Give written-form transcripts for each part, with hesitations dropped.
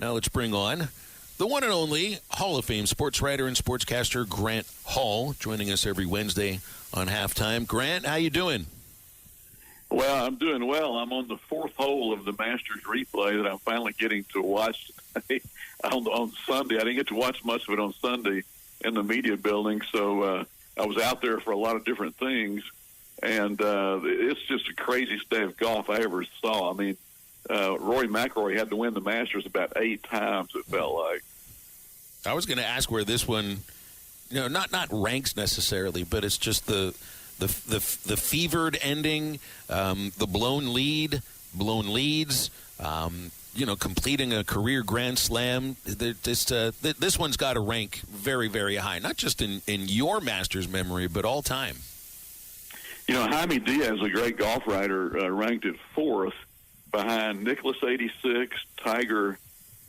Now let's bring on the one and only Hall of Fame sports writer and sportscaster Grant Hall, joining us every Wednesday on Halftime. Grant, how you doing? Well, I'm doing well. I'm on the fourth hole of the Masters replay that I'm finally getting to watch on Sunday. I didn't get to watch much of it on Sunday in the media building, so I was out there for a lot of different things, and it's just a craziest day of golf I ever saw. I mean, Rory McIlroy had to win the Masters about 8 times, it felt like. I was going to ask where this one, not ranks necessarily, but it's just the fevered ending, the blown leads, completing a career Grand Slam. This one's got to rank very, very high, not just in your Masters memory, but all time. Jaime Diaz, a great golf writer, ranked it 4th behind Nicklaus 86, Tiger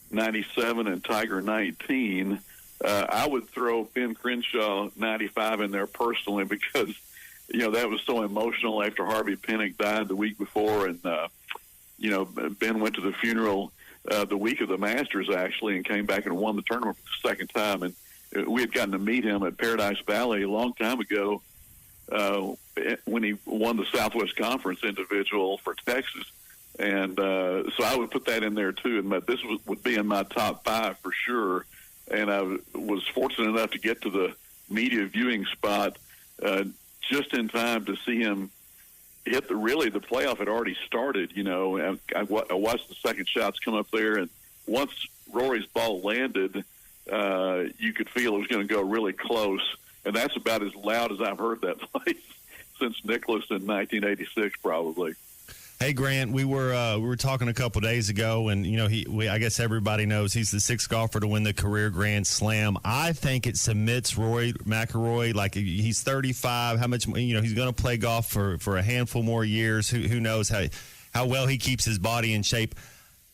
97, and Tiger 19. I would throw Ben Crenshaw 95 in there personally because that was so emotional after Harvey Pinnock died the week before. And, Ben went to the funeral the week of the Masters, actually, and came back and won the tournament for the second time. And we had gotten to meet him at Paradise Valley a long time ago when he won the Southwest Conference individual for Texas. And so I would put that in there, too. And this would be in my top 5 for sure. And I was fortunate enough to get to the media viewing spot just in time to see him hit the playoff had already started. I watched the second shots come up there, and once Rory's ball landed, you could feel it was going to go really close. And that's about as loud as I've heard that place since Nicklaus in 1986, probably. Hey, Grant, we were talking a couple days ago, and I guess everybody knows he's the 6th golfer to win the career Grand Slam. I think it submits Rory McIlroy, like he's 35. How much he's going to play golf for a handful more years. Who knows how well he keeps his body in shape.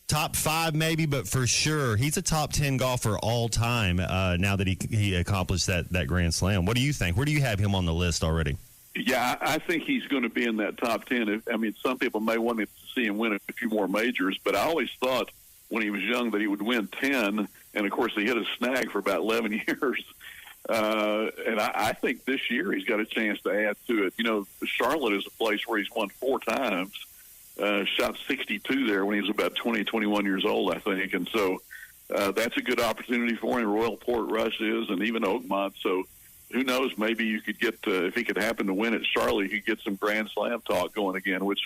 Top 5 maybe, but for sure he's a top 10 golfer all time. Now that he accomplished that Grand Slam, what do you think? Where do you have him on the list already? Yeah, I think he's going to be in that top 10. I mean, some people may want to see him win a few more majors, but I always thought when he was young that he would win 10, and, of course, he hit a snag for about 11 years. And I think this year he's got a chance to add to it. Charlotte is a place where he's won 4 times, shot 62 there when he was about 20, 21 years old, I think. And so that's a good opportunity for him. Royal Portrush is, and even Oakmont. So who knows, maybe you could get, if he could happen to win at Charlotte, you could get some Grand Slam talk going again, which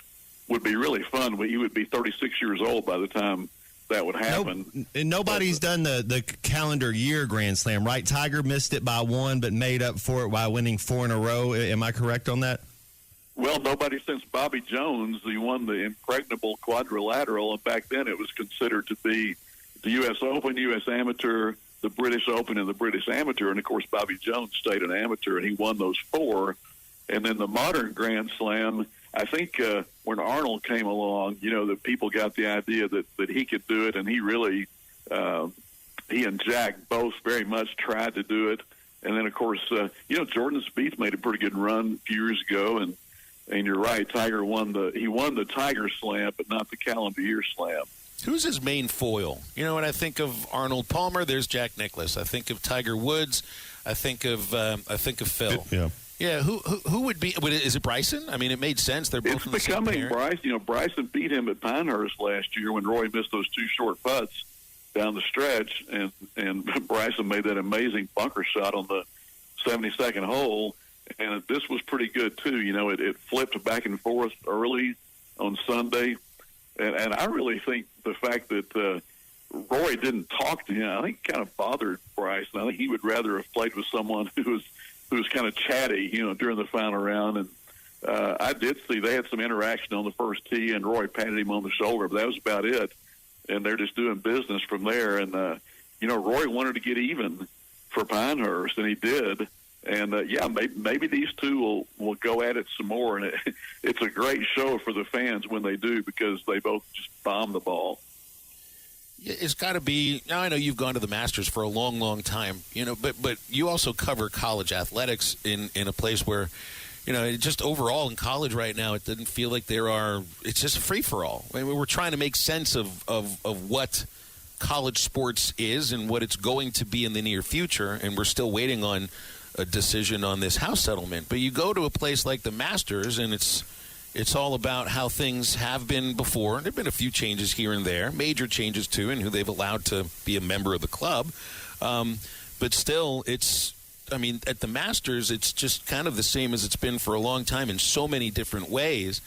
would be really fun. But he would be 36 years old by the time that would happen. Nobody's done the calendar year Grand Slam, right? Tiger missed it by 1, but made up for it by winning 4 in a row. Am I correct on that? Well, nobody since Bobby Jones. He won the impregnable quadrilateral, and back then it was considered to be the U.S. Open, U.S. Amateur, the British Open, and the British Amateur. And, of course, Bobby Jones stayed an amateur, and he won those 4. And then the modern Grand Slam, I think when Arnold came along, the people got the idea that he could do it, and he really, he and Jack both very much tried to do it. And then, of course, Jordan Spieth made a pretty good run a few years ago, and you're right, Tiger won the Tiger Slam, but not the calendar year Slam. Who's his main foil? When I think of Arnold Palmer, there's Jack Nicklaus. I think of Tiger Woods. I think of Phil. Yeah. Yeah. Who would be? Is it Bryson? I mean, it made sense. They're both. It's becoming Bryson. Bryson beat him at Pinehurst last year when Roy missed those 2 short putts down the stretch, and Bryson made that amazing bunker shot on the 72nd hole. And this was pretty good too. It flipped back and forth early on Sunday. And I really think the fact that Rory didn't talk to him, I think kind of bothered Bryson. I think he would rather have played with someone who was kind of chatty, during the final round. And I did see they had some interaction on the first tee, and Rory patted him on the shoulder, but that was about it. And they're just doing business from there. And, Rory wanted to get even for Pinehurst, and he did. And, maybe these two will go at it some more. And it's a great show for the fans when they do, because they both just bomb the ball. It's got to be. Now, I know you've gone to the Masters for a long, long time, but you also cover college athletics in a place where, just overall in college right now, it doesn't feel like it's just a free-for-all. I mean, we're trying to make sense of what college sports is and what it's going to be in the near future, and we're still waiting on a decision on this house settlement. But you go to a place like the Masters, and it's all about how things have been before. There have been a few changes here and there, major changes too, in who they've allowed to be a member of the club. But still, at the Masters, it's just kind of the same as it's been for a long time in so many different ways.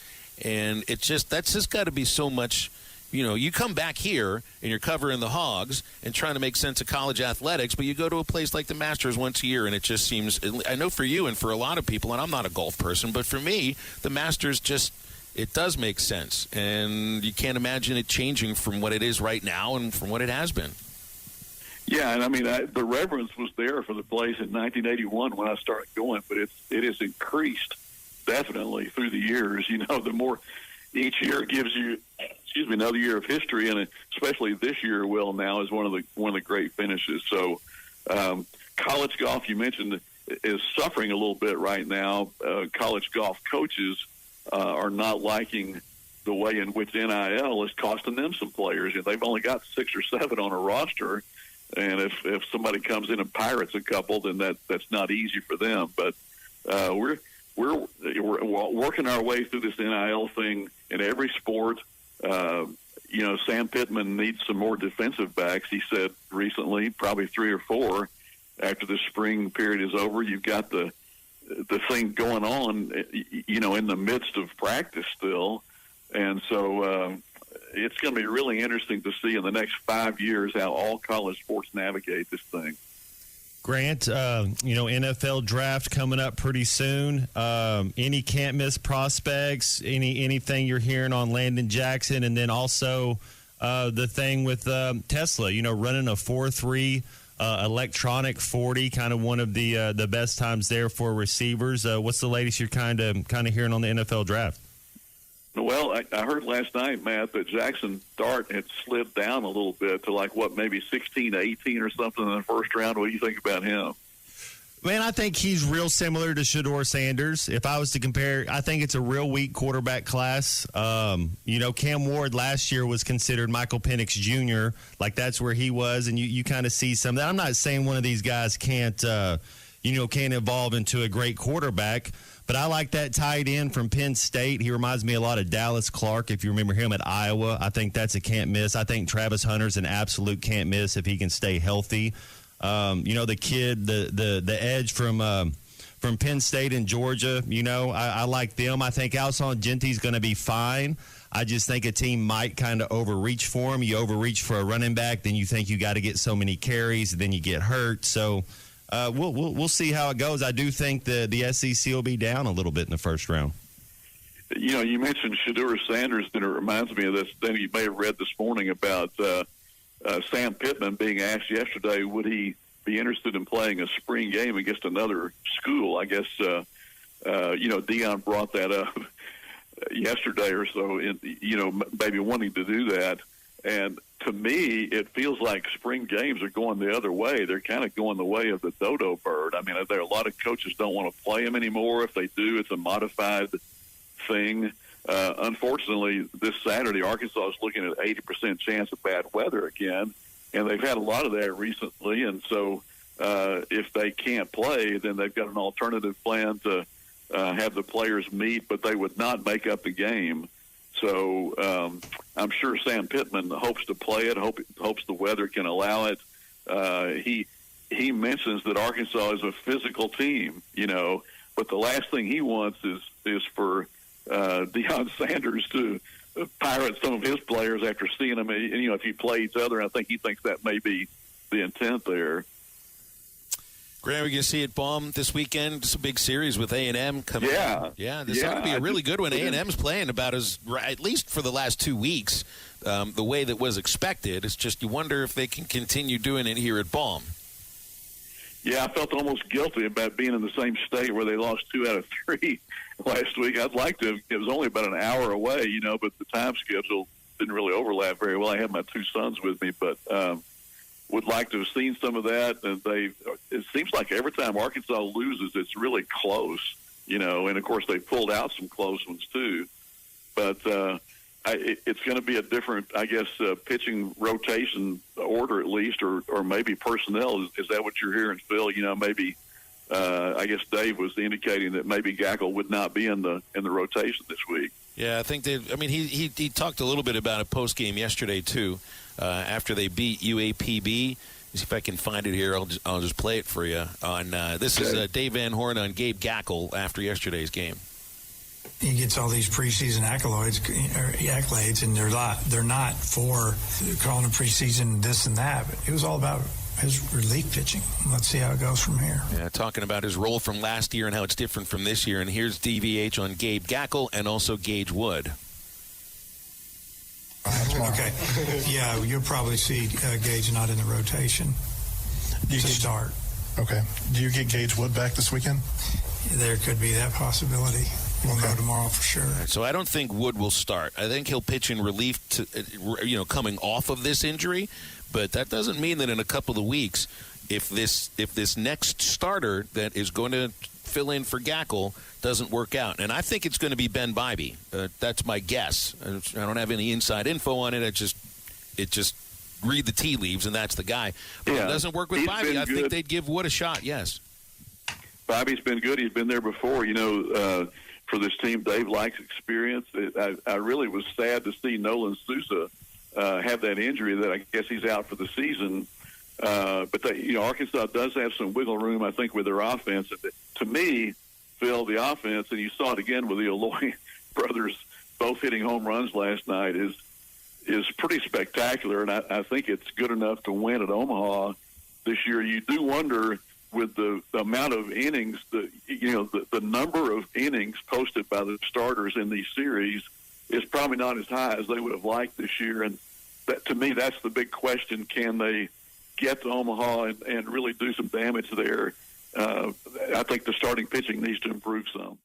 And that's just got to be so much. You come back here and you're covering the Hogs and trying to make sense of college athletics, but you go to a place like the Masters once a year, and it just seems, I know for you and for a lot of people, and I'm not a golf person, but for me, the Masters it does make sense. And you can't imagine it changing from what it is right now and from what it has been. Yeah, and the reverence was there for the place in 1981 when I started going, but it has increased definitely through the years. The more each year gives you, another year of history, and especially this year now is one of the great finishes. So, college golf, you mentioned, is suffering a little bit right now. College golf coaches are not liking the way in which NIL is costing them some players. They've only got 6 or 7 on a roster, and if somebody comes in and pirates a couple, then that's not easy for them. But we're working our way through this NIL thing in every sport. Sam Pittman needs some more defensive backs. He said recently, probably 3 or 4 after the spring period is over. You've got the thing going on, in the midst of practice still. And so it's going to be really interesting to see in the next 5 years how all college sports navigate this thing. Grant, NFL draft coming up pretty soon. Any can't miss prospects? Anything you're hearing on Landon Jackson, and then also the thing with Tesla? Running a 4.3 electronic 40, kind of one of the best times there for receivers. What's the latest you're kind of hearing on the NFL draft? Well, I heard last night, Matt, that Jaxson Dart had slid down a little bit to maybe 16 to 18 or something in the first round. What do you think about him? Man, I think he's real similar to Shedeur Sanders. If I was to compare, I think it's a real weak quarterback class. Cam Ward last year was considered Michael Penix Jr. That's where he was, and you kind of see some of that. I'm not saying one of these guys can't evolve into a great quarterback, but I like that tight end from Penn State. He reminds me a lot of Dallas Clark, if you remember him at Iowa. I think that's a can't miss. I think Travis Hunter's an absolute can't miss if he can stay healthy. The kid, the edge from Penn State and Georgia, I like them. I think Alshon Genty's going to be fine. I just think a team might kind of overreach for him. You overreach for a running back, then you think you got to get so many carries, then you get hurt. So we'll see how it goes. I do think the SEC will be down a little bit in the first round. You mentioned Shedeur Sanders, and it reminds me of this thing you may have read this morning about Sam Pittman being asked yesterday, would he be interested in playing a spring game against another school? I guess, Deion brought that up yesterday or so, maybe wanting to do that. And to me, it feels like spring games are going the other way. They're kind of going the way of the dodo bird. There are a lot of coaches don't want to play them anymore. If they do, it's a modified thing. Unfortunately, this Saturday, Arkansas is looking at 80% chance of bad weather again, and they've had a lot of that recently. And so if they can't play, then they've got an alternative plan to have the players meet, but they would not make up the game. So I'm sure Sam Pittman hopes to play it, hopes the weather can allow it. He mentions that Arkansas is a physical team, but the last thing he wants is for Deion Sanders to pirate some of his players after seeing them, if he play each other. I think he thinks that may be the intent there. Grant, we're going to see it Baum this weekend. It's a big series with A&M coming in. Yeah, this ought to be a really good one. A&M's playing about at least for the last 2 weeks, the way that was expected. It's just you wonder if they can continue doing it here at Baum. Yeah, I felt almost guilty about being in the same state where they lost 2 out of 3 last week. I'd like to. It was only about an hour away, but the time schedule didn't really overlap very well. I had my 2 sons with me, but would like to have seen some of that. And it seems like every time Arkansas loses, it's really close, and of course they pulled out some close ones too. But it's going to be a different, I guess, pitching rotation order at least, or maybe personnel. Is that what you're hearing, Phil? Maybe I guess Dave was indicating that maybe Gackle would not be in the rotation this week. Yeah, I think he talked a little bit about it post game yesterday too, after they beat UAPB. See if I can find it here. I'll just play it for you. This is Dave Van Horn on Gabe Gackle after yesterday's game. He gets all these preseason accolades, and they're not for calling him preseason this and that. But it was all about his relief pitching. Let's see how it goes from here. Yeah, talking about his role from last year and how it's different from this year. And here's DVH on Gabe Gackle and also Gage Wood. Okay. Yeah, you'll probably see Gage not in the rotation to start. Okay. Do you get Gage Wood back this weekend? There could be that possibility. We'll know tomorrow for sure. So I don't think Wood will start. I think he'll pitch in relief to, coming off of this injury. But that doesn't mean that in a couple of weeks, if this next starter that is going to fill in for Gackle doesn't work out. And I think it's going to be Ben Bybee. That's my guess. I don't have any inside info on it. It just read the tea leaves, and that's the guy. But if it doesn't work with Bybee, I think they'd give Wood a shot, yes. Bybee's been good. He's been there before. For this team, Dave likes experience. I really was sad to see Nolan Sousa have that injury that I guess he's out for the season. But Arkansas does have some wiggle room, I think, with their offense. To me, Phil, the offense, and you saw it again with the Aloy brothers both hitting home runs last night, is pretty spectacular, and I think it's good enough to win at Omaha this year. You do wonder, with the amount of innings, the number of innings posted by the starters in these series is probably not as high as they would have liked this year. And that, to me, that's the big question. Can they get to Omaha and really do some damage there? I think the starting pitching needs to improve some.